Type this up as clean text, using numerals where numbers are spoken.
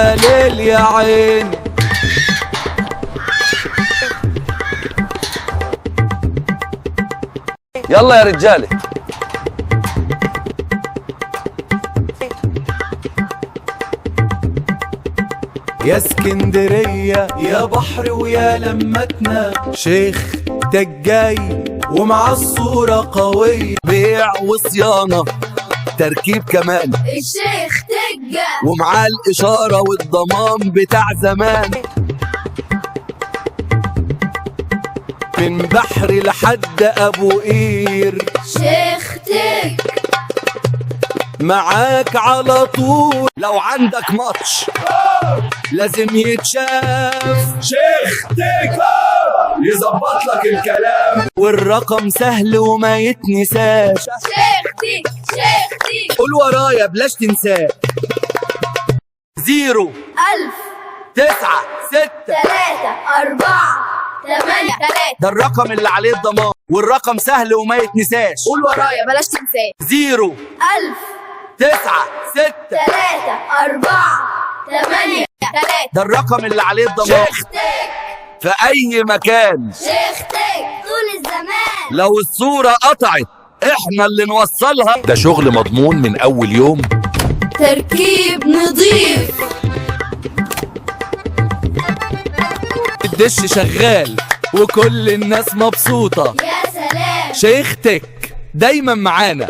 يا ليل يا عين. يلا يا رجاله. يا اسكندرية يا بحر ويا لمتنا، شيخ تجاي ومع الصورة قوية، بيع وصيانة تركيب كمان، الشيخ تجا ومعاه الإشارة والضمان بتاع زمان. من بحر لحد أبو قير، شيخ تج معاك على طول. لو عندك ماتش لازم يتشاف، شيخ تيكا يظبط لك الكلام، والرقم سهل وما يتنساش. شيخ تج شيخ تج قول ورايا بلاش تنساه. 0 1000 9 6 3 4 8 3. ده الرقم اللي عليه الضمان، والرقم سهل وما يتنساش. قول ورايا بلاش تنساه. 0 1000 9 6 3 4 8 3. ده الرقم اللي عليه الضمان. شيخ تج في أي مكان. شيخ تج طول الزمان. لو الصورة قطعت احنا اللي نوصلها. ده شغل مضمون من أول يوم. تركيب نظيف. الدش شغال وكل الناس مبسوطة. يا سلام. شيخ تك دايما معانا.